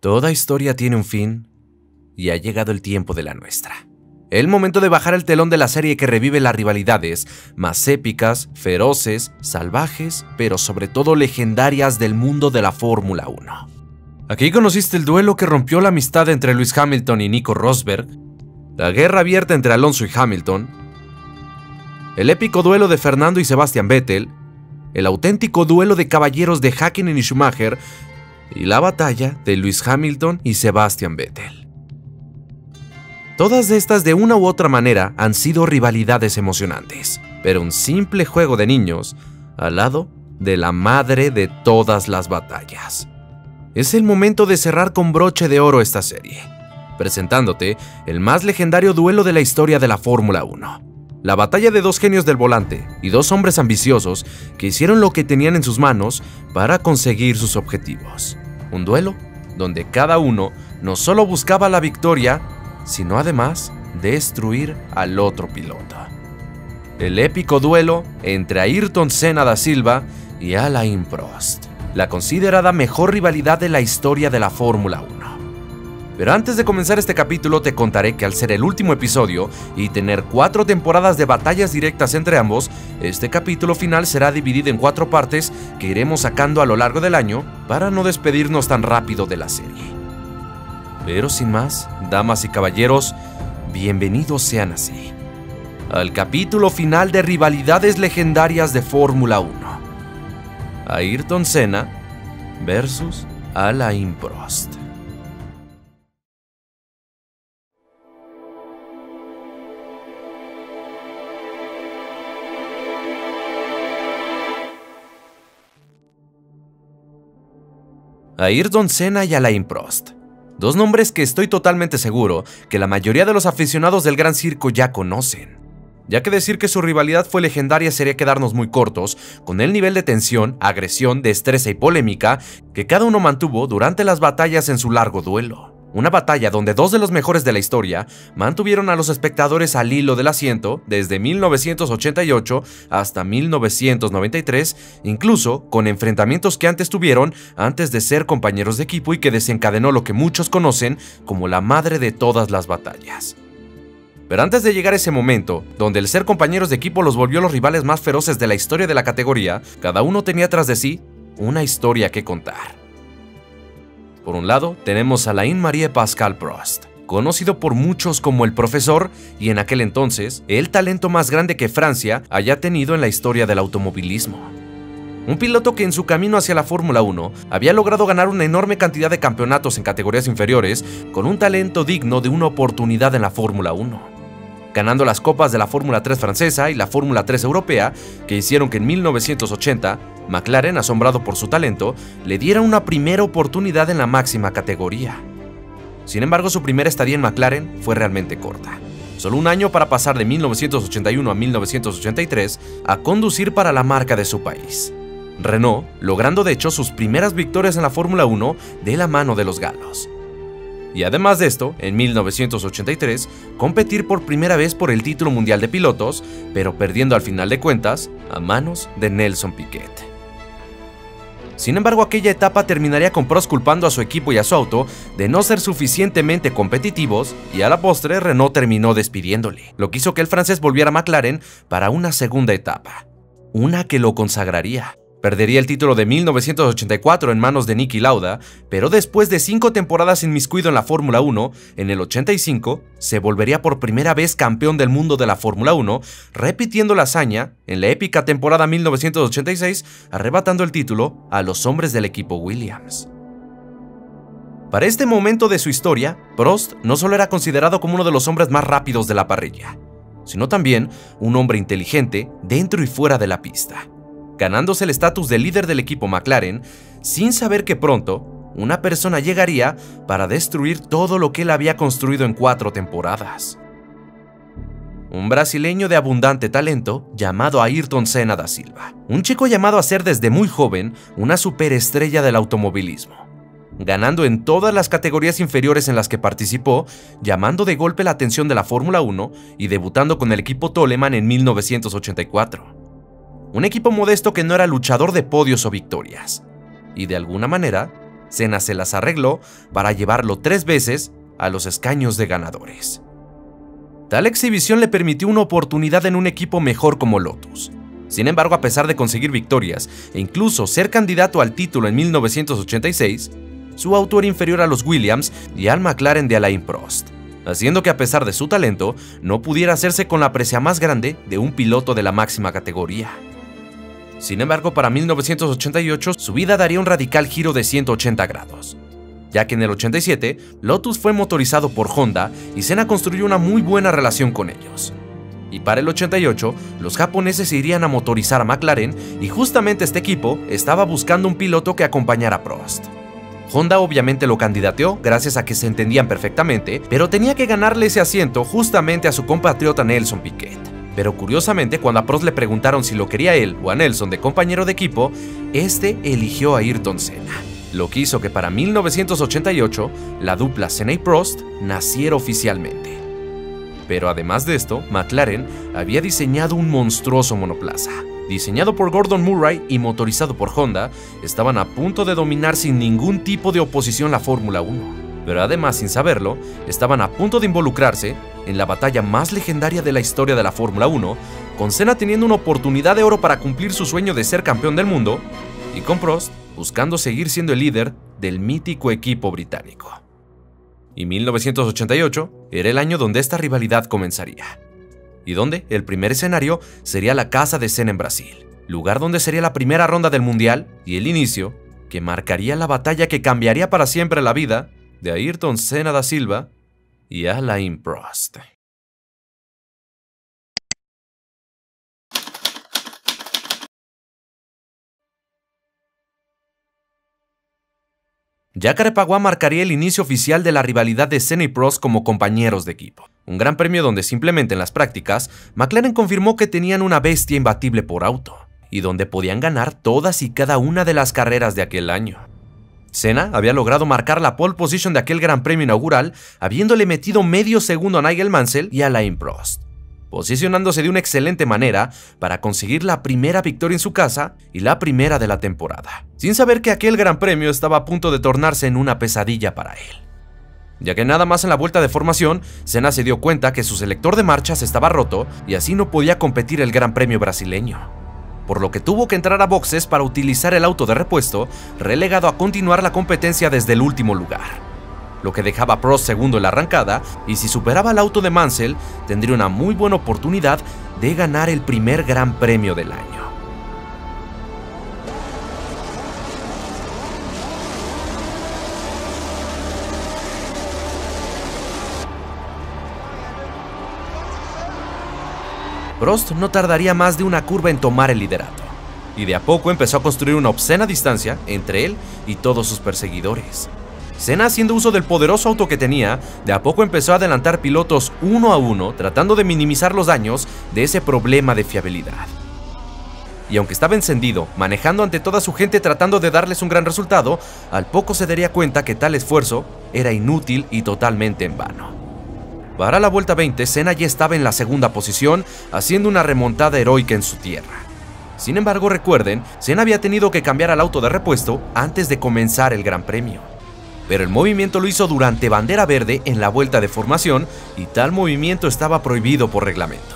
Toda historia tiene un fin y ha llegado el tiempo de la nuestra. El momento de bajar el telón de la serie que revive las rivalidades más épicas, feroces, salvajes, pero sobre todo legendarias del mundo de la Fórmula 1. Aquí conociste el duelo que rompió la amistad entre Lewis Hamilton y Nico Rosberg, la guerra abierta entre Alonso y Hamilton, el épico duelo de Fernando y Sebastian Vettel, el auténtico duelo de caballeros de Häkkinen y Schumacher y la batalla de Lewis Hamilton y Sebastian Vettel. Todas estas de una u otra manera han sido rivalidades emocionantes, pero un simple juego de niños al lado de la madre de todas las batallas. Es el momento de cerrar con broche de oro esta serie, presentándote el más legendario duelo de la historia de la Fórmula 1. La batalla de dos genios del volante y dos hombres ambiciosos que hicieron lo que tenían en sus manos para conseguir sus objetivos. Un duelo donde cada uno no solo buscaba la victoria, sino además destruir al otro piloto. El épico duelo entre Ayrton Senna da Silva y Alain Prost, la considerada mejor rivalidad de la historia de la Fórmula 1. Pero antes de comenzar este capítulo te contaré que al ser el último episodio y tener 4 temporadas de batallas directas entre ambos, este capítulo final será dividido en 4 partes que iremos sacando a lo largo del año para no despedirnos tan rápido de la serie. Pero sin más, damas y caballeros, bienvenidos sean así al capítulo final de rivalidades legendarias de Fórmula 1. Ayrton Senna versus Alain Prost. Ayrton Senna y Alain Prost. Dos nombres que estoy totalmente seguro que la mayoría de los aficionados del Gran Circo ya conocen, ya que decir que su rivalidad fue legendaria sería quedarnos muy cortos con el nivel de tensión, agresión, destreza y polémica que cada uno mantuvo durante las batallas en su largo duelo. Una batalla donde dos de los mejores de la historia mantuvieron a los espectadores al hilo del asiento desde 1988 hasta 1993, incluso con enfrentamientos que antes tuvieron antes de ser compañeros de equipo y que desencadenó lo que muchos conocen como la madre de todas las batallas. Pero antes de llegar a ese momento, donde el ser compañeros de equipo los volvió los rivales más feroces de la historia de la categoría, cada uno tenía tras de sí una historia que contar. Por un lado, tenemos a Alain-Marie Pascal Prost, conocido por muchos como el profesor y en aquel entonces, el talento más grande que Francia haya tenido en la historia del automovilismo. Un piloto que en su camino hacia la Fórmula 1 había logrado ganar una enorme cantidad de campeonatos en categorías inferiores con un talento digno de una oportunidad en la Fórmula 1. Ganando las copas de la Fórmula 3 francesa y la Fórmula 3 europea, que hicieron que en 1980, McLaren, asombrado por su talento, le diera una primera oportunidad en la máxima categoría. Sin embargo, su primera estadía en McLaren fue realmente corta. Solo un año para pasar de 1981 a 1983 a conducir para la marca de su país, Renault, logrando de hecho sus primeras victorias en la Fórmula 1 de la mano de los galos. Y además de esto, en 1983, competir por primera vez por el título mundial de pilotos, pero perdiendo al final de cuentas a manos de Nelson Piquet. Sin embargo, aquella etapa terminaría con Prost culpando a su equipo y a su auto de no ser suficientemente competitivos y a la postre Renault terminó despidiéndole, lo que hizo que el francés volviera a McLaren para una segunda etapa, una que lo consagraría. Perdería el título de 1984 en manos de Niki Lauda, pero después de 5 temporadas inmiscuido en la Fórmula 1, en el 85 se volvería por primera vez campeón del mundo de la Fórmula 1, repitiendo la hazaña en la épica temporada 1986, arrebatando el título a los hombres del equipo Williams. Para este momento de su historia, Prost no solo era considerado como uno de los hombres más rápidos de la parrilla, sino también un hombre inteligente dentro y fuera de la pista, ganándose el estatus de líder del equipo McLaren, sin saber que pronto una persona llegaría para destruir todo lo que él había construido en 4 temporadas. Un brasileño de abundante talento llamado Ayrton Senna da Silva, un chico llamado a ser desde muy joven una superestrella del automovilismo, ganando en todas las categorías inferiores en las que participó, llamando de golpe la atención de la Fórmula 1 y debutando con el equipo Toleman en 1984. Un equipo modesto que no era luchador de podios o victorias, y de alguna manera Senna se las arregló para llevarlo 3 veces a los escaños de ganadores. Tal exhibición le permitió una oportunidad en un equipo mejor como Lotus. Sin embargo, a pesar de conseguir victorias e incluso ser candidato al título en 1986, su auto era inferior a los Williams y al McLaren de Alain Prost, haciendo que a pesar de su talento, no pudiera hacerse con la presea más grande de un piloto de la máxima categoría. Sin embargo, para 1988 su vida daría un radical giro de 180 grados, ya que en el 87 Lotus fue motorizado por Honda y Senna construyó una muy buena relación con ellos. Y para el 88, los japoneses se irían a motorizar a McLaren y justamente este equipo estaba buscando un piloto que acompañara a Prost. Honda obviamente lo candidateó gracias a que se entendían perfectamente, pero tenía que ganarle ese asiento justamente a su compatriota Nelson Piquet. Pero curiosamente, cuando a Prost le preguntaron si lo quería él o a Nelson de compañero de equipo, este eligió a Ayrton Senna, lo que hizo que para 1988 la dupla Senna y Prost naciera oficialmente. Pero además de esto, McLaren había diseñado un monstruoso monoplaza. Diseñado por Gordon Murray y motorizado por Honda, estaban a punto de dominar sin ningún tipo de oposición la Fórmula 1. Pero además, sin saberlo, estaban a punto de involucrarse en la batalla más legendaria de la historia de la Fórmula 1, con Senna teniendo una oportunidad de oro para cumplir su sueño de ser campeón del mundo, y con Prost buscando seguir siendo el líder del mítico equipo británico. Y 1988 era el año donde esta rivalidad comenzaría, y donde el primer escenario sería la casa de Senna en Brasil, lugar donde sería la primera ronda del Mundial y el inicio que marcaría la batalla que cambiaría para siempre la vida de Ayrton Senna da Silva y Alain Prost. Jacarepaguá marcaría el inicio oficial de la rivalidad de Senna y Prost como compañeros de equipo. Un gran premio donde simplemente en las prácticas, McLaren confirmó que tenían una bestia imbatible por auto, y donde podían ganar todas y cada una de las carreras de aquel año. Senna había logrado marcar la pole position de aquel gran premio inaugural, habiéndole metido medio segundo a Nigel Mansell y a Alain Prost, posicionándose de una excelente manera para conseguir la primera victoria en su casa y la primera de la temporada, sin saber que aquel gran premio estaba a punto de tornarse en una pesadilla para él. Ya que nada más en la vuelta de formación, Senna se dio cuenta que su selector de marchas estaba roto y así no podía competir el Gran Premio brasileño, por lo que tuvo que entrar a boxes para utilizar el auto de repuesto, relegado a continuar la competencia desde el último lugar, lo que dejaba a Prost segundo en la arrancada, y si superaba el auto de Mansell, tendría una muy buena oportunidad de ganar el primer Gran Premio del año. Prost no tardaría más de una curva en tomar el liderato, y de a poco empezó a construir una obscena distancia entre él y todos sus perseguidores. Senna, haciendo uso del poderoso auto que tenía, de a poco empezó a adelantar pilotos uno a uno, tratando de minimizar los daños de ese problema de fiabilidad. Y aunque estaba encendido, manejando ante toda su gente tratando de darles un gran resultado, al poco se daría cuenta que tal esfuerzo era inútil y totalmente en vano. Para la vuelta 20, Senna ya estaba en la segunda posición, haciendo una remontada heroica en su tierra. Sin embargo, recuerden, Senna había tenido que cambiar al auto de repuesto antes de comenzar el Gran Premio. Pero el movimiento lo hizo durante bandera verde en la vuelta de formación, y tal movimiento estaba prohibido por reglamento.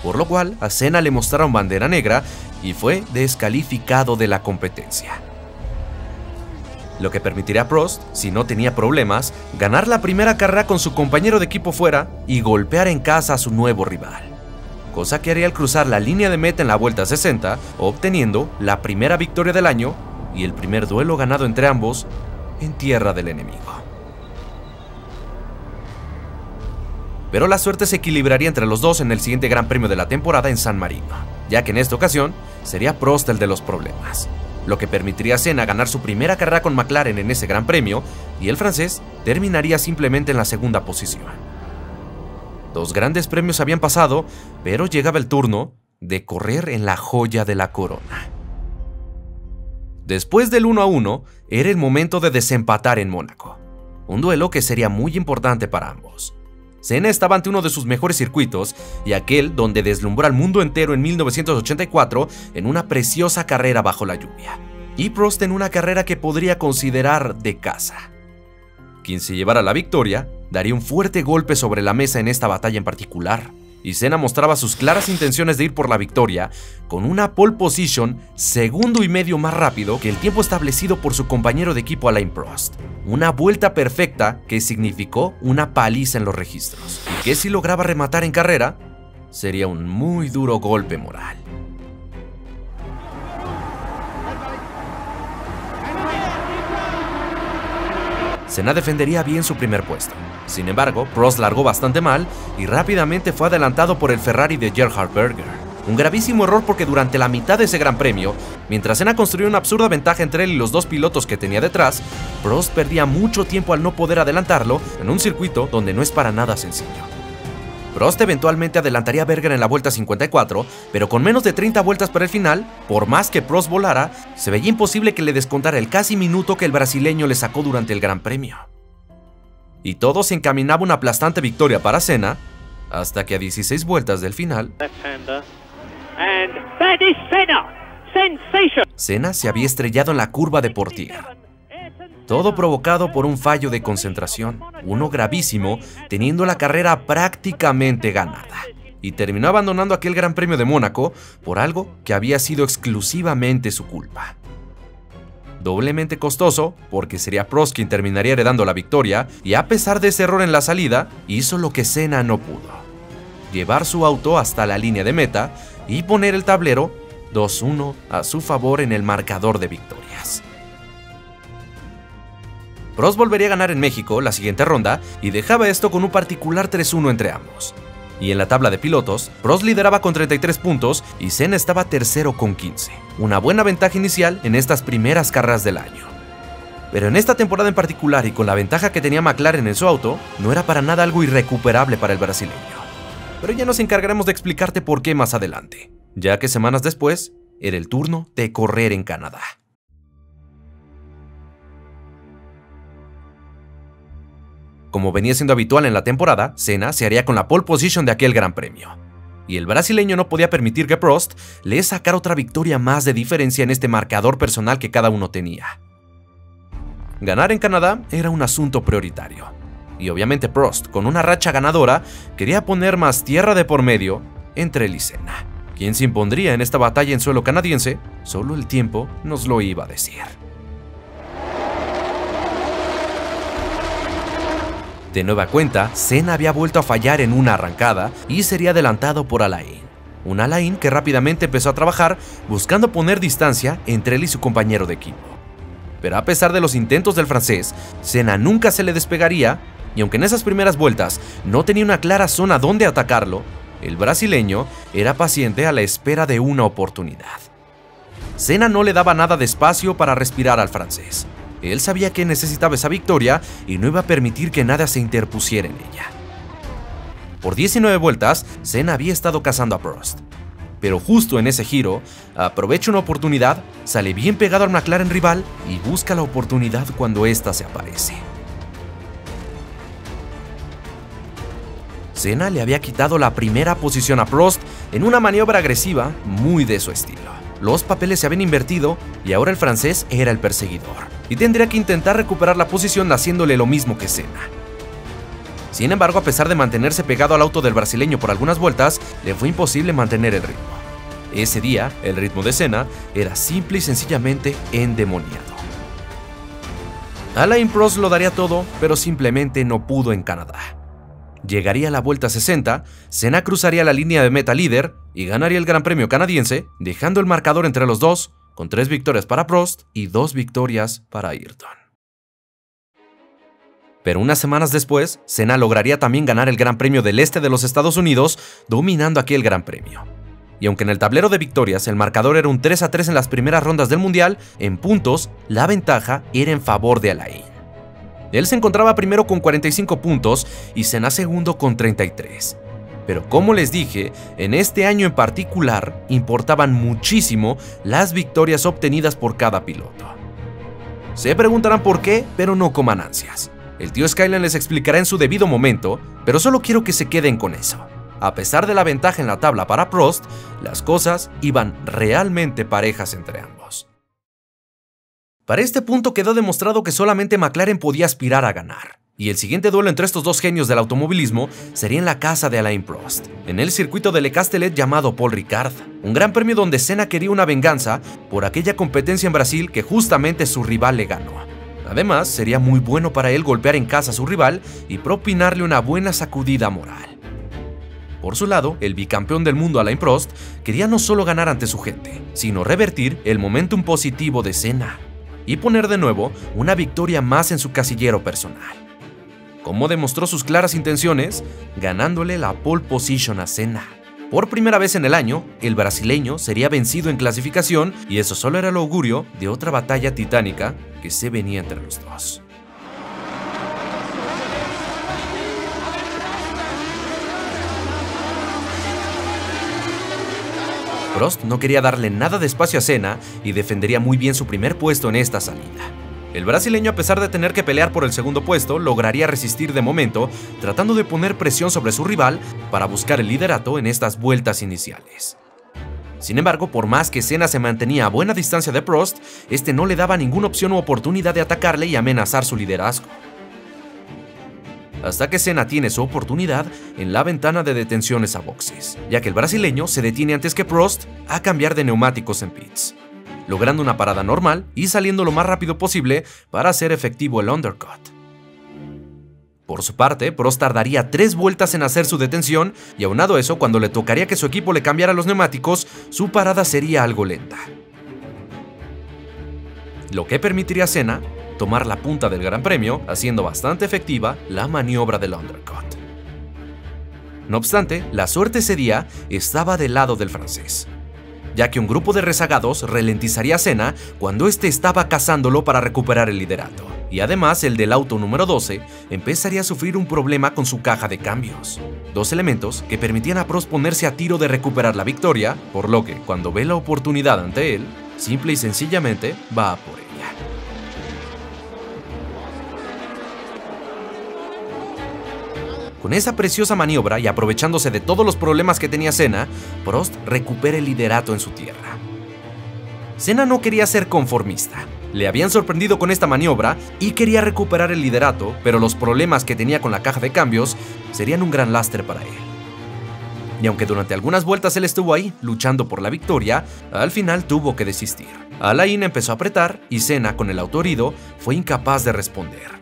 Por lo cual, a Senna le mostraron bandera negra y fue descalificado de la competencia, lo que permitiría a Prost, si no tenía problemas, ganar la primera carrera con su compañero de equipo fuera y golpear en casa a su nuevo rival, cosa que haría al cruzar la línea de meta en la vuelta 60, obteniendo la primera victoria del año y el primer duelo ganado entre ambos en tierra del enemigo. Pero la suerte se equilibraría entre los dos en el siguiente Gran Premio de la temporada en San Marino, ya que en esta ocasión sería Prost el de los problemas, lo que permitiría a Senna ganar su primera carrera con McLaren en ese Gran Premio, y el francés terminaría simplemente en la segunda posición. 2 grandes premios habían pasado, pero llegaba el turno de correr en la joya de la corona. Después del 1-1, era el momento de desempatar en Mónaco, un duelo que sería muy importante para ambos. Senna estaba ante uno de sus mejores circuitos y aquel donde deslumbró al mundo entero en 1984 en una preciosa carrera bajo la lluvia. y Prost en una carrera que podría considerar de casa. Quien se llevara la victoria daría un fuerte golpe sobre la mesa en esta batalla en particular, y Senna mostraba sus claras intenciones de ir por la victoria con una pole position 1,5 segundos más rápido que el tiempo establecido por su compañero de equipo Alain Prost. Una vuelta perfecta que significó una paliza en los registros, y que si lograba rematar en carrera, sería un muy duro golpe moral. Senna defendería bien su primer puesto. Sin embargo, Prost largó bastante mal y rápidamente fue adelantado por el Ferrari de Gerhard Berger. Un gravísimo error porque durante la mitad de ese gran premio, mientras Senna construía una absurda ventaja entre él y los dos pilotos que tenía detrás, Prost perdía mucho tiempo al no poder adelantarlo en un circuito donde no es para nada sencillo. Prost eventualmente adelantaría a Berger en la vuelta 54, pero con menos de 30 vueltas para el final, por más que Prost volara, se veía imposible que le descontara el casi minuto que el brasileño le sacó durante el Gran Premio. Y todo se encaminaba a una aplastante victoria para Senna, hasta que a 16 vueltas del final, Senna se había estrellado en la curva de Portier. Todo provocado por un fallo de concentración, uno gravísimo, teniendo la carrera prácticamente ganada, y terminó abandonando aquel Gran Premio de Mónaco por algo que había sido exclusivamente su culpa. Doblemente costoso, porque sería Prost quien terminaría heredando la victoria, y a pesar de ese error en la salida, hizo lo que Senna no pudo: llevar su auto hasta la línea de meta y poner el tablero 2-1 a su favor en el marcador de victorias. Prost volvería a ganar en México la siguiente ronda y dejaba esto con un particular 3-1 entre ambos. Y en la tabla de pilotos, Prost lideraba con 33 puntos y Senna estaba tercero con 15. Una buena ventaja inicial en estas primeras carreras del año. Pero en esta temporada en particular y con la ventaja que tenía McLaren en su auto, no era para nada algo irrecuperable para el brasileño. Pero ya nos encargaremos de explicarte por qué más adelante, ya que semanas después era el turno de correr en Canadá. Como venía siendo habitual en la temporada, Senna se haría con la pole position de aquel Gran Premio. Y el brasileño no podía permitir que Prost le sacara otra victoria más de diferencia en este marcador personal que cada uno tenía. Ganar en Canadá era un asunto prioritario. Y obviamente Prost, con una racha ganadora, quería poner más tierra de por medio entre él y Senna. ¿Quién se impondría en esta batalla en suelo canadiense? Solo el tiempo nos lo iba a decir. De nueva cuenta, Senna había vuelto a fallar en una arrancada y sería adelantado por Alain. Un Alain que rápidamente empezó a trabajar buscando poner distancia entre él y su compañero de equipo. Pero a pesar de los intentos del francés, Senna nunca se le despegaría, y aunque en esas primeras vueltas no tenía una clara zona donde atacarlo, el brasileño era paciente a la espera de una oportunidad. Senna no le daba nada de espacio para respirar al francés. Él sabía que necesitaba esa victoria y no iba a permitir que nada se interpusiera en ella. Por 19 vueltas, Senna había estado cazando a Prost. Pero justo en ese giro, aprovecha una oportunidad, sale bien pegado al McLaren rival y busca la oportunidad cuando ésta se aparece. Senna le había quitado la primera posición a Prost en una maniobra agresiva muy de su estilo. Los papeles se habían invertido y ahora el francés era el perseguidor, y tendría que intentar recuperar la posición haciéndole lo mismo que Senna. Sin embargo, a pesar de mantenerse pegado al auto del brasileño por algunas vueltas, le fue imposible mantener el ritmo. Ese día, el ritmo de Senna era simple y sencillamente endemoniado. Alain Prost lo daría todo, pero simplemente no pudo en Canadá. Llegaría a la vuelta 60, Senna cruzaría la línea de meta líder y ganaría el Gran Premio canadiense, dejando el marcador entre los dos, con 3 victorias para Prost y 2 victorias para Ayrton. Pero unas semanas después, Senna lograría también ganar el Gran Premio del Este de los Estados Unidos, dominando aquel Gran Premio. Y aunque en el tablero de victorias el marcador era un 3-3 en las primeras rondas del Mundial, en puntos, la ventaja era en favor de Alain. Él se encontraba primero con 45 puntos y Senna segundo con 33. Pero como les dije, en este año en particular importaban muchísimo las victorias obtenidas por cada piloto. Se preguntarán por qué, pero no coman ansias. El tío Skyline les explicará en su debido momento, pero solo quiero que se queden con eso. A pesar de la ventaja en la tabla para Prost, las cosas iban realmente parejas entre ambos. Para este punto quedó demostrado que solamente McLaren podía aspirar a ganar. Y el siguiente duelo entre estos dos genios del automovilismo sería en la casa de Alain Prost, en el circuito de Le Castellet llamado Paul Ricard, un gran premio donde Senna quería una venganza por aquella competencia en Brasil que justamente su rival le ganó. Además, sería muy bueno para él golpear en casa a su rival y propinarle una buena sacudida moral. Por su lado, el bicampeón del mundo Alain Prost quería no solo ganar ante su gente, sino revertir el momentum positivo de Senna y poner de nuevo una victoria más en su casillero personal. Como demostró sus claras intenciones, ganándole la pole position a Senna. Por primera vez en el año, el brasileño sería vencido en clasificación y eso solo era el augurio de otra batalla titánica que se venía entre los dos. Prost no quería darle nada de espacio a Senna y defendería muy bien su primer puesto en esta salida. El brasileño, a pesar de tener que pelear por el segundo puesto, lograría resistir de momento, tratando de poner presión sobre su rival para buscar el liderato en estas vueltas iniciales. Sin embargo, por más que Senna se mantenía a buena distancia de Prost, este no le daba ninguna opción u oportunidad de atacarle y amenazar su liderazgo. Hasta que Senna tiene su oportunidad en la ventana de detenciones a boxes, ya que el brasileño se detiene antes que Prost a cambiar de neumáticos en pits, logrando una parada normal y saliendo lo más rápido posible para hacer efectivo el undercut. Por su parte, Prost tardaría 3 vueltas en hacer su detención y aunado a eso, cuando le tocaría que su equipo le cambiara los neumáticos, su parada sería algo lenta, lo que permitiría a Senna tomar la punta del Gran Premio, haciendo bastante efectiva la maniobra del undercut. No obstante, la suerte ese día estaba del lado del francés, ya que un grupo de rezagados ralentizaría a Senna cuando este estaba cazándolo para recuperar el liderato. Y además, el del auto número 12 empezaría a sufrir un problema con su caja de cambios. 2 elementos que permitían a Prost ponerse a tiro de recuperar la victoria, por lo que, cuando ve la oportunidad ante él, simple y sencillamente va a por ella. Con esa preciosa maniobra y aprovechándose de todos los problemas que tenía Senna, Prost recupera el liderato en su tierra. Senna no quería ser conformista. Le habían sorprendido con esta maniobra y quería recuperar el liderato, pero los problemas que tenía con la caja de cambios serían un gran lastre para él. Y aunque durante algunas vueltas él estuvo ahí, luchando por la victoria, al final tuvo que desistir. Alain empezó a apretar y Senna, con el auto herido, fue incapaz de responder.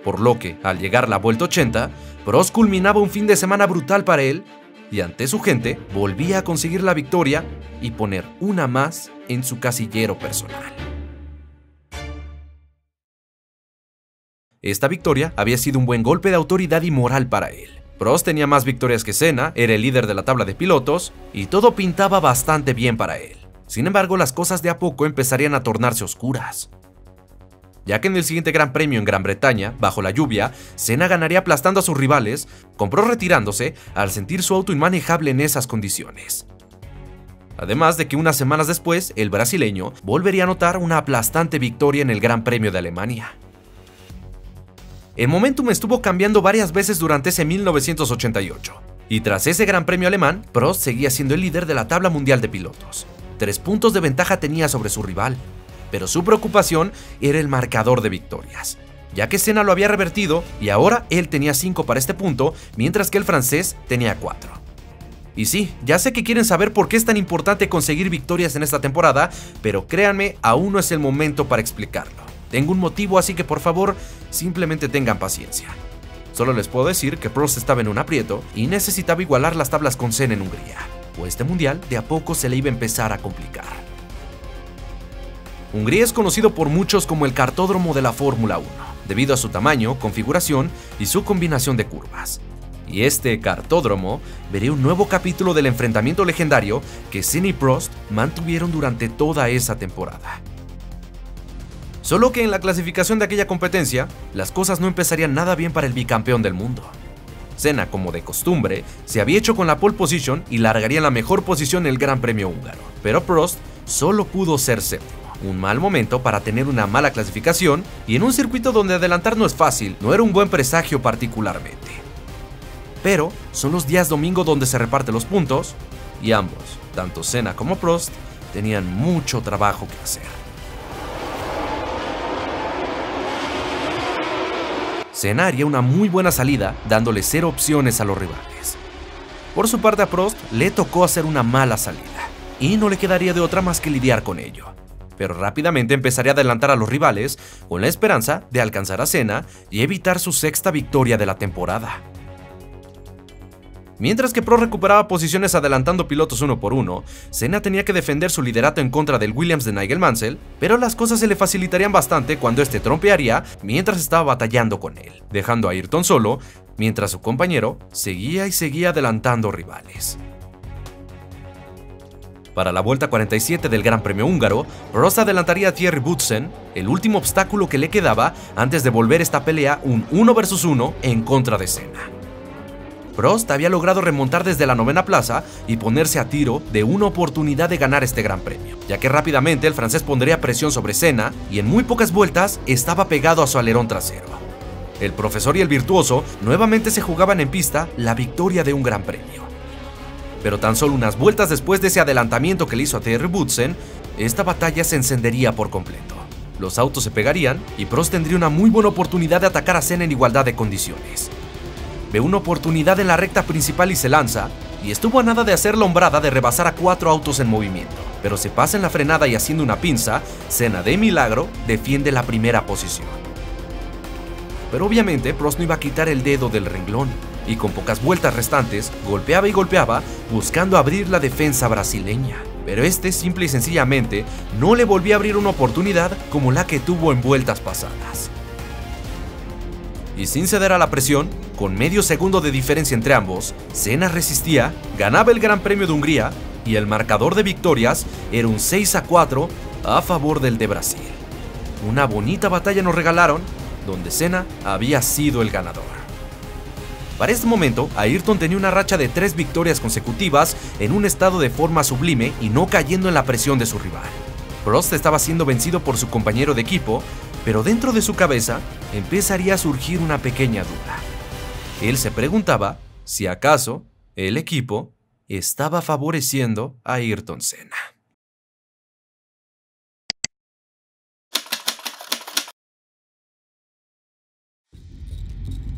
Por lo que, al llegar la vuelta 80, Prost culminaba un fin de semana brutal para él y ante su gente volvía a conseguir la victoria y poner una más en su casillero personal. Esta victoria había sido un buen golpe de autoridad y moral para él. Prost tenía más victorias que Senna, era el líder de la tabla de pilotos y todo pintaba bastante bien para él. Sin embargo, las cosas de a poco empezarían a tornarse oscuras, ya que en el siguiente Gran Premio en Gran Bretaña, bajo la lluvia, Senna ganaría aplastando a sus rivales, con Prost retirándose al sentir su auto inmanejable en esas condiciones. Además de que unas semanas después, el brasileño volvería a anotar una aplastante victoria en el Gran Premio de Alemania. El momentum estuvo cambiando varias veces durante ese 1988, y tras ese Gran Premio alemán, Prost seguía siendo el líder de la tabla mundial de pilotos. 3 puntos de ventaja tenía sobre su rival, pero su preocupación era el marcador de victorias, ya que Senna lo había revertido y ahora él tenía 5 para este punto, mientras que el francés tenía 4. Y sí, ya sé que quieren saber por qué es tan importante conseguir victorias en esta temporada, pero créanme, aún no es el momento para explicarlo. Tengo un motivo, así que por favor, simplemente tengan paciencia. Solo les puedo decir que Prost estaba en un aprieto y necesitaba igualar las tablas con Senna en Hungría, o este mundial de a poco se le iba a empezar a complicar. Hungría es conocido por muchos como el cartódromo de la Fórmula 1, debido a su tamaño, configuración y su combinación de curvas. Y este cartódromo vería un nuevo capítulo del enfrentamiento legendario que Senna y Prost mantuvieron durante toda esa temporada. Solo que en la clasificación de aquella competencia, las cosas no empezarían nada bien para el bicampeón del mundo. Senna, como de costumbre, se había hecho con la pole position y largaría en la mejor posición en el Gran Premio húngaro, pero Prost solo pudo ser séptimo. Un mal momento para tener una mala clasificación y en un circuito donde adelantar no es fácil, no era un buen presagio particularmente. Pero son los días domingo donde se reparten los puntos y ambos, tanto Senna como Prost, tenían mucho trabajo que hacer. Senna haría una muy buena salida, dándole 0 opciones a los rivales. Por su parte a Prost le tocó hacer una mala salida, y no le quedaría de otra más que lidiar con ello. Pero rápidamente empezaría a adelantar a los rivales con la esperanza de alcanzar a Senna y evitar su 6ª victoria de la temporada. Mientras que Prost recuperaba posiciones adelantando pilotos uno por uno, Senna tenía que defender su liderato en contra del Williams de Nigel Mansell, pero las cosas se le facilitarían bastante cuando este trompearía mientras estaba batallando con él, dejando a Ayrton solo, mientras su compañero seguía adelantando rivales. Para la vuelta 47 del Gran Premio húngaro, Prost adelantaría a Thierry Boutsen, el último obstáculo que le quedaba antes de volver esta pelea un 1 versus 1 en contra de Senna. Prost había logrado remontar desde la 9ª plaza y ponerse a tiro de una oportunidad de ganar este Gran Premio, ya que rápidamente el francés pondría presión sobre Senna y en muy pocas vueltas estaba pegado a su alerón trasero. El profesor y el virtuoso nuevamente se jugaban en pista la victoria de un Gran Premio. Pero tan solo unas vueltas después de ese adelantamiento que le hizo a Thierry Boutsen, esta batalla se encendería por completo. Los autos se pegarían y Prost tendría una muy buena oportunidad de atacar a Senna en igualdad de condiciones. Ve una oportunidad en la recta principal y se lanza, y estuvo a nada de hacer la hombrada de rebasar a 4 autos en movimiento, pero se pasa en la frenada y haciendo una pinza, Senna de milagro defiende la primera posición. Pero obviamente Prost no iba a quitar el dedo del renglón, y con pocas vueltas restantes, golpeaba y golpeaba buscando abrir la defensa brasileña. Pero este simple y sencillamente no le volvía a abrir una oportunidad como la que tuvo en vueltas pasadas. Y sin ceder a la presión, con medio segundo de diferencia entre ambos, Senna resistía, ganaba el Gran Premio de Hungría y el marcador de victorias era un 6-4 a favor del de Brasil. Una bonita batalla nos regalaron, donde Senna había sido el ganador. Para este momento, Ayrton tenía una racha de 3 victorias consecutivas en un estado de forma sublime y no cayendo en la presión de su rival. Prost estaba siendo vencido por su compañero de equipo, pero dentro de su cabeza empezaría a surgir una pequeña duda. Él se preguntaba si acaso el equipo estaba favoreciendo a Ayrton Senna.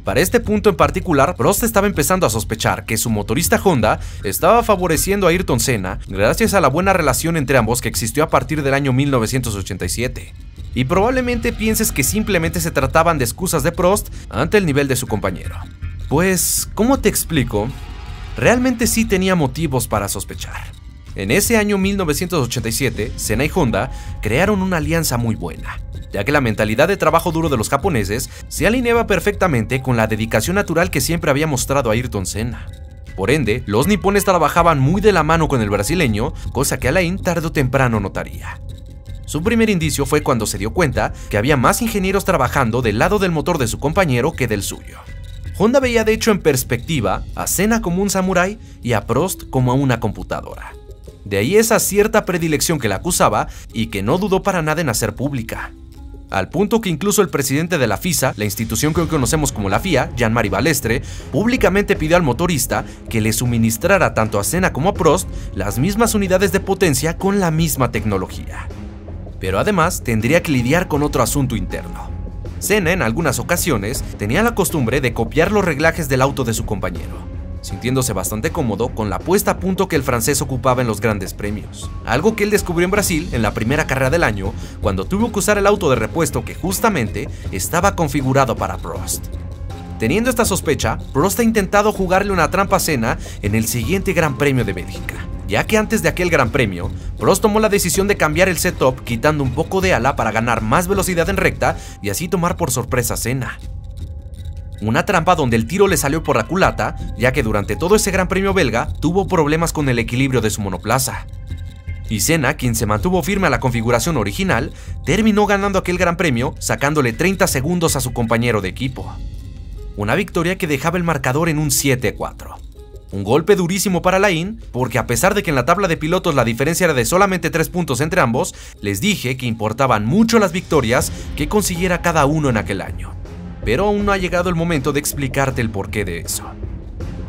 Para este punto en particular, Prost estaba empezando a sospechar que su motorista Honda estaba favoreciendo a Ayrton Senna gracias a la buena relación entre ambos que existió a partir del año 1987. Y probablemente pienses que simplemente se trataban de excusas de Prost ante el nivel de su compañero. Pues, ¿cómo te explico? Realmente sí tenía motivos para sospechar. En ese año 1987, Senna y Honda crearon una alianza muy buena, ya que la mentalidad de trabajo duro de los japoneses se alineaba perfectamente con la dedicación natural que siempre había mostrado Ayrton Senna. Por ende, los nipones trabajaban muy de la mano con el brasileño, cosa que Alain tarde o temprano notaría. Su primer indicio fue cuando se dio cuenta que había más ingenieros trabajando del lado del motor de su compañero que del suyo. Honda veía de hecho en perspectiva a Senna como un samurái y a Prost como a una computadora. De ahí esa cierta predilección que la acusaba y que no dudó para nada en hacer pública. Al punto que incluso el presidente de la FISA, la institución que hoy conocemos como la FIA, Jean-Marie Balestre, públicamente pidió al motorista que le suministrara tanto a Senna como a Prost las mismas unidades de potencia con la misma tecnología. Pero además tendría que lidiar con otro asunto interno. Senna en algunas ocasiones tenía la costumbre de copiar los reglajes del auto de su compañero, sintiéndose bastante cómodo con la puesta a punto que el francés ocupaba en los grandes premios. Algo que él descubrió en Brasil en la primera carrera del año, cuando tuvo que usar el auto de repuesto que justamente estaba configurado para Prost. Teniendo esta sospecha, Prost ha intentado jugarle una trampa a Senna en el siguiente Gran Premio de Bélgica, ya que antes de aquel Gran Premio, Prost tomó la decisión de cambiar el setup quitando un poco de ala para ganar más velocidad en recta y así tomar por sorpresa a Senna. Una trampa donde el tiro le salió por la culata, ya que durante todo ese Gran Premio belga tuvo problemas con el equilibrio de su monoplaza. Y Senna, quien se mantuvo firme a la configuración original, terminó ganando aquel Gran Premio sacándole 30 segundos a su compañero de equipo. Una victoria que dejaba el marcador en un 7-4. Un golpe durísimo para Alain, porque a pesar de que en la tabla de pilotos la diferencia era de solamente 3 puntos entre ambos, les dije que importaban mucho las victorias que consiguiera cada uno en aquel año. Pero aún no ha llegado el momento de explicarte el porqué de eso.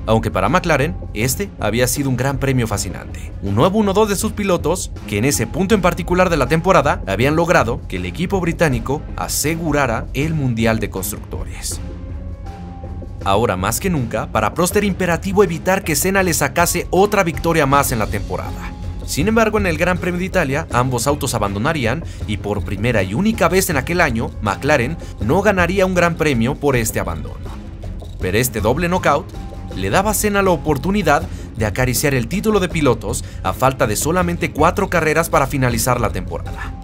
Aunque para McLaren, este había sido un gran premio fascinante. Un nuevo 1-2 de sus pilotos, que en ese punto en particular de la temporada habían logrado que el equipo británico asegurara el Mundial de Constructores. Ahora más que nunca, para Prost era imperativo evitar que Senna le sacase otra victoria más en la temporada. Sin embargo, en el Gran Premio de Italia, ambos autos abandonarían y por primera y única vez en aquel año, McLaren no ganaría un Gran Premio por este abandono. Pero este doble knockout le daba a Senna la oportunidad de acariciar el título de pilotos a falta de solamente 4 carreras para finalizar la temporada.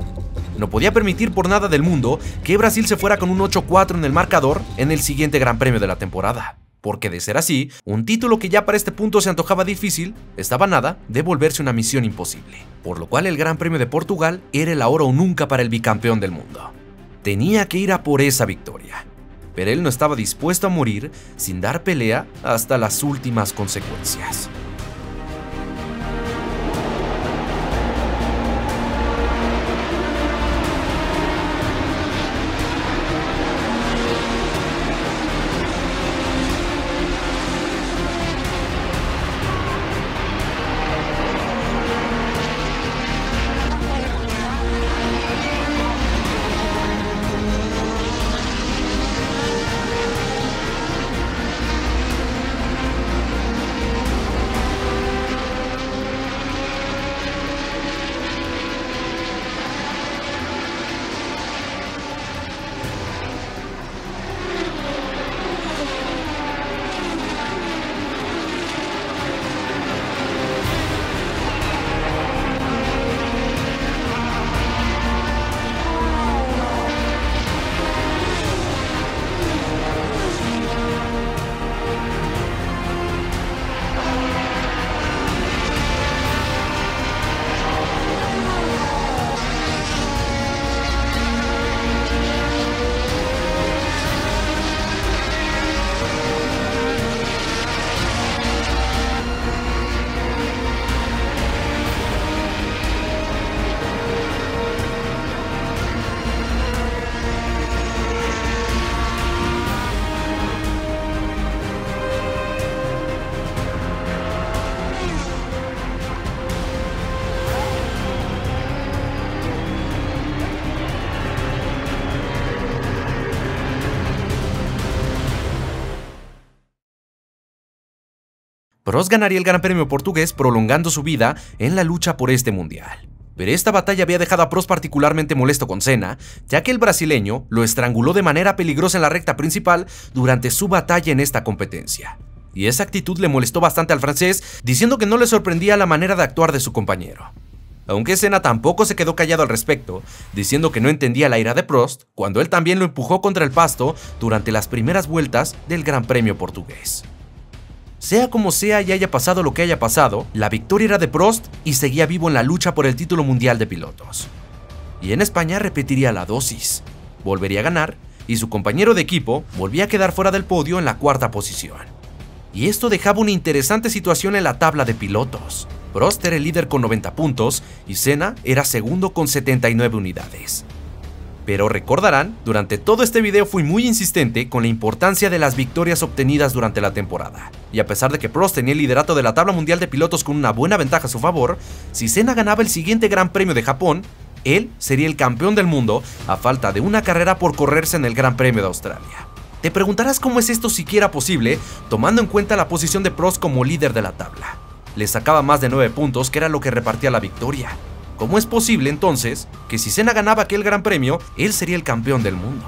No podía permitir por nada del mundo que Brasil se fuera con un 8-4 en el marcador en el siguiente Gran Premio de la temporada, porque de ser así, un título que ya para este punto se antojaba difícil, estaba a nada de volverse una misión imposible, por lo cual el Gran Premio de Portugal era el ahora o nunca para el bicampeón del mundo. Tenía que ir a por esa victoria, pero él no estaba dispuesto a morir sin dar pelea hasta las últimas consecuencias. Prost ganaría el Gran Premio portugués prolongando su vida en la lucha por este mundial. Pero esta batalla había dejado a Prost particularmente molesto con Senna, ya que el brasileño lo estranguló de manera peligrosa en la recta principal durante su batalla en esta competencia. Y esa actitud le molestó bastante al francés, diciendo que no le sorprendía la manera de actuar de su compañero. Aunque Senna tampoco se quedó callado al respecto, diciendo que no entendía la ira de Prost cuando él también lo empujó contra el pasto durante las primeras vueltas del Gran Premio portugués. Sea como sea y haya pasado lo que haya pasado, la victoria era de Prost y seguía vivo en la lucha por el título mundial de pilotos. Y en España repetiría la dosis, volvería a ganar y su compañero de equipo volvía a quedar fuera del podio en la 4ª posición. Y esto dejaba una interesante situación en la tabla de pilotos. Prost era el líder con 90 puntos y Senna era segundo con 79 unidades. Pero recordarán, durante todo este video fui muy insistente con la importancia de las victorias obtenidas durante la temporada. Y a pesar de que Prost tenía el liderato de la tabla mundial de pilotos con una buena ventaja a su favor, si Senna ganaba el siguiente Gran Premio de Japón, él sería el campeón del mundo a falta de una carrera por correrse en el Gran Premio de Australia. Te preguntarás cómo es esto siquiera posible, tomando en cuenta la posición de Prost como líder de la tabla. Le sacaba más de 9 puntos, que era lo que repartía la victoria. ¿Cómo es posible entonces que si Senna ganaba aquel Gran Premio, él sería el campeón del mundo?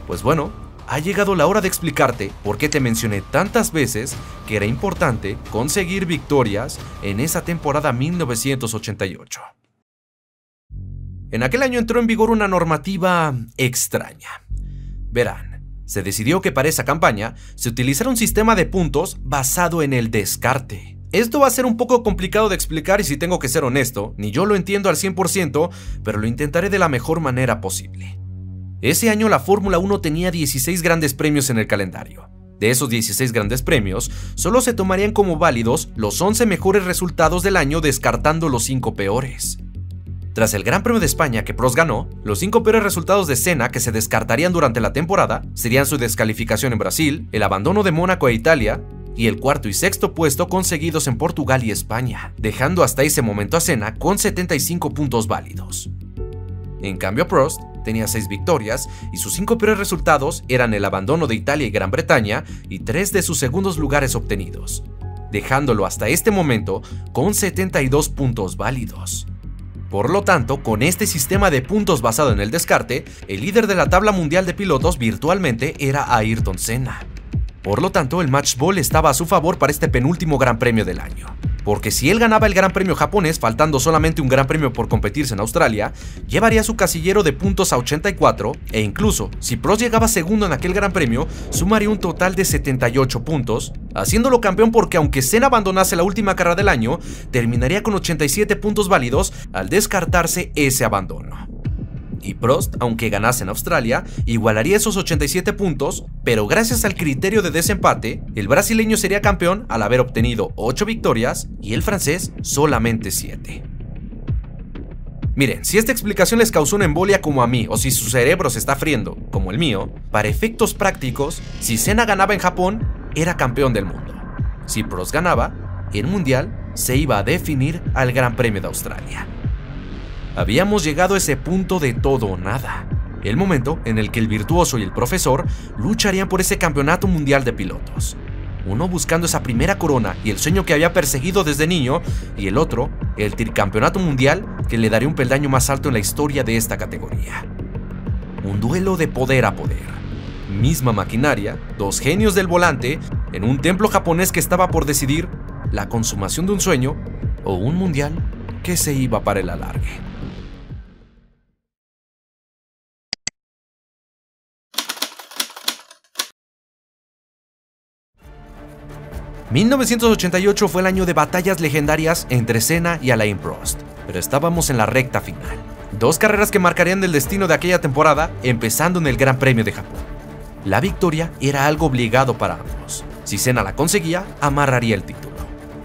Pues bueno, ha llegado la hora de explicarte por qué te mencioné tantas veces que era importante conseguir victorias en esa temporada 1988. En aquel año entró en vigor una normativa extraña. Verán, se decidió que para esa campaña se utilizara un sistema de puntos basado en el descarte. Esto va a ser un poco complicado de explicar y si tengo que ser honesto, ni yo lo entiendo al 100%, pero lo intentaré de la mejor manera posible. Ese año la Fórmula 1 tenía 16 grandes premios en el calendario. De esos 16 grandes premios, solo se tomarían como válidos los 11 mejores resultados del año descartando los 5 peores. Tras el Gran Premio de España que Prost ganó, los 5 peores resultados de Senna que se descartarían durante la temporada serían su descalificación en Brasil, el abandono de Mónaco e Italia, y el 4º y 6º puesto conseguidos en Portugal y España, dejando hasta ese momento a Senna con 75 puntos válidos. En cambio a Prost tenía 6 victorias y sus 5 peores resultados eran el abandono de Italia y Gran Bretaña y 3 de sus segundos lugares obtenidos, dejándolo hasta este momento con 72 puntos válidos. Por lo tanto, con este sistema de puntos basado en el descarte, el líder de la tabla mundial de pilotos virtualmente era Ayrton Senna. Por lo tanto, el match ball estaba a su favor para este penúltimo Gran Premio del año, porque si él ganaba el Gran Premio japonés, faltando solamente un Gran Premio por competirse en Australia, llevaría su casillero de puntos a 84, e incluso, si Prost llegaba segundo en aquel Gran Premio, sumaría un total de 78 puntos, haciéndolo campeón porque aunque Senna abandonase la última carrera del año, terminaría con 87 puntos válidos al descartarse ese abandono. Y Prost, aunque ganase en Australia, igualaría esos 87 puntos, pero gracias al criterio de desempate, el brasileño sería campeón al haber obtenido 8 victorias y el francés solamente 7. Miren, si esta explicación les causó una embolia como a mí, o si su cerebro se está friendo, como el mío, para efectos prácticos, si Senna ganaba en Japón, era campeón del mundo. Si Prost ganaba, el mundial se iba a definir al Gran Premio de Australia. Habíamos llegado a ese punto de todo o nada, el momento en el que el virtuoso y el profesor lucharían por ese campeonato mundial de pilotos. Uno buscando esa primera corona y el sueño que había perseguido desde niño, y el otro, el tricampeonato mundial que le daría un peldaño más alto en la historia de esta categoría. Un duelo de poder a poder. Misma maquinaria, dos genios del volante, en un templo japonés que estaba por decidir la consumación de un sueño o un mundial que se iba para el alargue. 1988 fue el año de batallas legendarias entre Senna y Alain Prost, pero estábamos en la recta final. Dos carreras que marcarían el destino de aquella temporada, empezando en el Gran Premio de Japón. La victoria era algo obligado para ambos. Si Senna la conseguía, amarraría el título.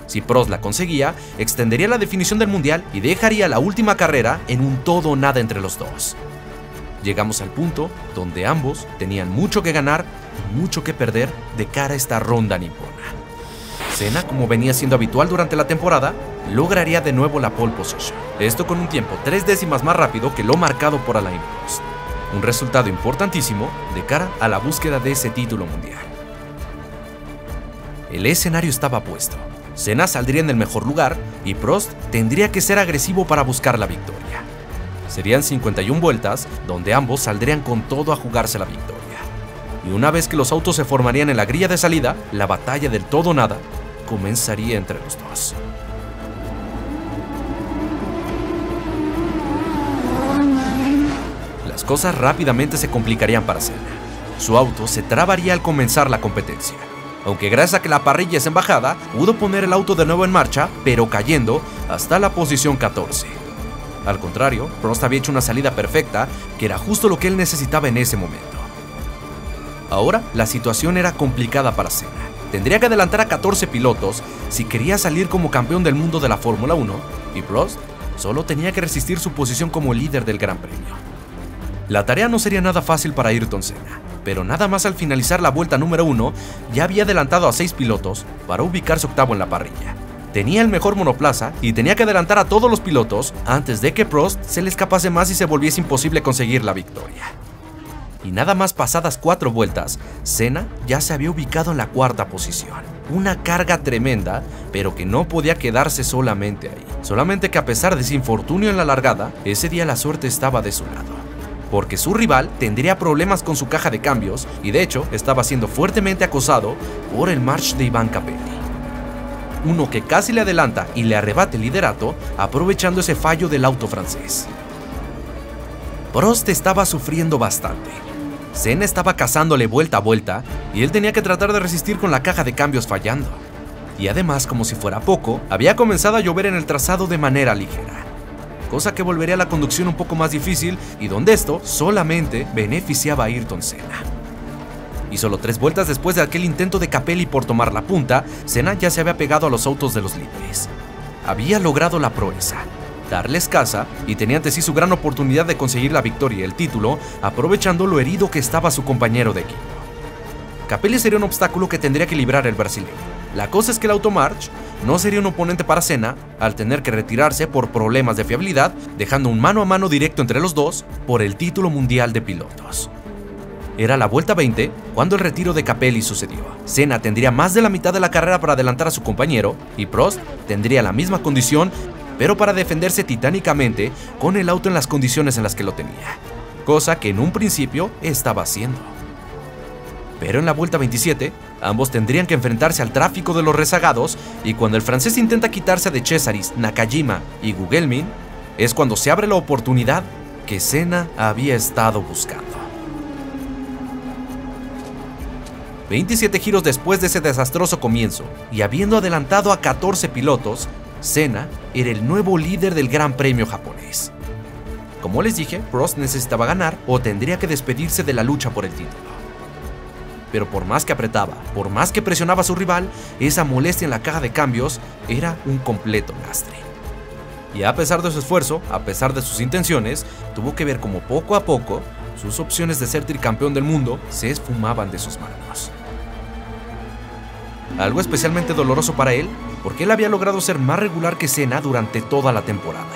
Si Prost la conseguía, extendería la definición del mundial y dejaría la última carrera en un todo o nada entre los dos. Llegamos al punto donde ambos tenían mucho que ganar y mucho que perder de cara a esta ronda nipona. Senna, como venía siendo habitual durante la temporada, lograría de nuevo la pole position. Esto con un tiempo 3 décimas más rápido que lo marcado por Alain Prost. Un resultado importantísimo de cara a la búsqueda de ese título mundial. El escenario estaba puesto. Senna saldría en el mejor lugar y Prost tendría que ser agresivo para buscar la victoria. Serían 51 vueltas donde ambos saldrían con todo a jugarse la victoria. Y una vez que los autos se formarían en la grilla de salida, la batalla del todo o nada comenzaría entre los dos. Las cosas rápidamente se complicarían para Senna. Su auto se trabaría al comenzar la competencia. Aunque gracias a que la parrilla es en bajada, pudo poner el auto de nuevo en marcha, pero cayendo hasta la posición 14. Al contrario, Prost había hecho una salida perfecta, que era justo lo que él necesitaba en ese momento. Ahora, la situación era complicada para Senna. Tendría que adelantar a 14 pilotos si quería salir como campeón del mundo de la Fórmula 1, y Prost solo tenía que resistir su posición como líder del Gran Premio. La tarea no sería nada fácil para Ayrton Senna, pero nada más al finalizar la vuelta número 1, ya había adelantado a 6 pilotos para ubicarse octavo en la parrilla. Tenía el mejor monoplaza y tenía que adelantar a todos los pilotos antes de que Prost se le escapase más y se volviese imposible conseguir la victoria. Y nada más pasadas 4 vueltas, Senna ya se había ubicado en la cuarta posición. Una carga tremenda, pero que no podía quedarse solamente ahí. Solamente que a pesar de ese infortunio en la largada, ese día la suerte estaba de su lado. Porque su rival tendría problemas con su caja de cambios y de hecho estaba siendo fuertemente acosado por el March de Ivan Capelli. Uno que casi le adelanta y le arrebata el liderato, aprovechando ese fallo del auto francés. Prost estaba sufriendo bastante. Senna estaba cazándole vuelta a vuelta y él tenía que tratar de resistir con la caja de cambios fallando. Y además, como si fuera poco, había comenzado a llover en el trazado de manera ligera, cosa que volvería a la conducción un poco más difícil y donde esto solamente beneficiaba a Ayrton Senna. Y solo 3 vueltas después de aquel intento de Capelli por tomar la punta, Senna ya se había pegado a los autos de los líderes. Había logrado la proeza, darles caza, y tenía ante sí su gran oportunidad de conseguir la victoria y el título, aprovechando lo herido que estaba su compañero de equipo. Capelli sería un obstáculo que tendría que librar el brasileño. La cosa es que el auto March no sería un oponente para Senna al tener que retirarse por problemas de fiabilidad, dejando un mano a mano directo entre los dos por el título mundial de pilotos. Era la vuelta 20 cuando el retiro de Capelli sucedió. Senna tendría más de la mitad de la carrera para adelantar a su compañero y Prost tendría la misma condición, pero para defenderse titánicamente con el auto en las condiciones en las que lo tenía, cosa que en un principio estaba haciendo. Pero en la vuelta 27, ambos tendrían que enfrentarse al tráfico de los rezagados y cuando el francés intenta quitarse de Cesaris, Nakajima y Gugelmin, es cuando se abre la oportunidad que Senna había estado buscando. 27 giros después de ese desastroso comienzo, y habiendo adelantado a 14 pilotos, Senna era el nuevo líder del Gran Premio japonés. Como les dije, Prost necesitaba ganar o tendría que despedirse de la lucha por el título. Pero por más que apretaba, por más que presionaba a su rival, esa molestia en la caja de cambios era un completo lastre. Y a pesar de su esfuerzo, a pesar de sus intenciones, tuvo que ver como poco a poco sus opciones de ser tricampeón del mundo se esfumaban de sus manos. Algo especialmente doloroso para él, porque él había logrado ser más regular que Senna durante toda la temporada.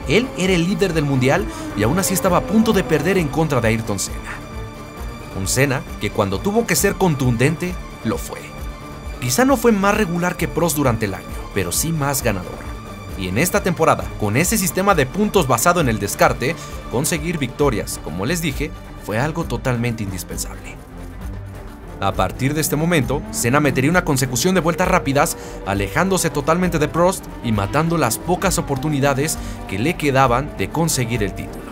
Él era el líder del mundial y aún así estaba a punto de perder en contra de Ayrton Senna. Un Senna que cuando tuvo que ser contundente, lo fue. Quizá no fue más regular que Prost durante el año, pero sí más ganador. Y en esta temporada, con ese sistema de puntos basado en el descarte, conseguir victorias, como les dije, fue algo totalmente indispensable. A partir de este momento, Senna metería una consecución de vueltas rápidas, alejándose totalmente de Prost y matando las pocas oportunidades que le quedaban de conseguir el título.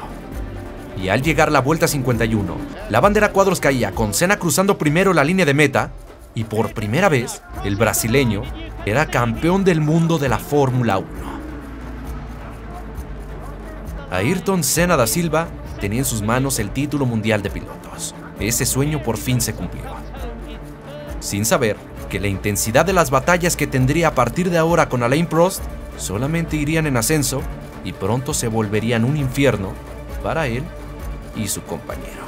Y al llegar la vuelta 51, la bandera a cuadros caía con Senna cruzando primero la línea de meta y por primera vez el brasileño era campeón del mundo de la Fórmula 1. Ayrton Senna da Silva tenía en sus manos el título mundial de pilotos. Ese sueño por fin se cumplió. Sin saber que la intensidad de las batallas que tendría a partir de ahora con Alain Prost solamente irían en ascenso y pronto se volverían un infierno para él y su compañero.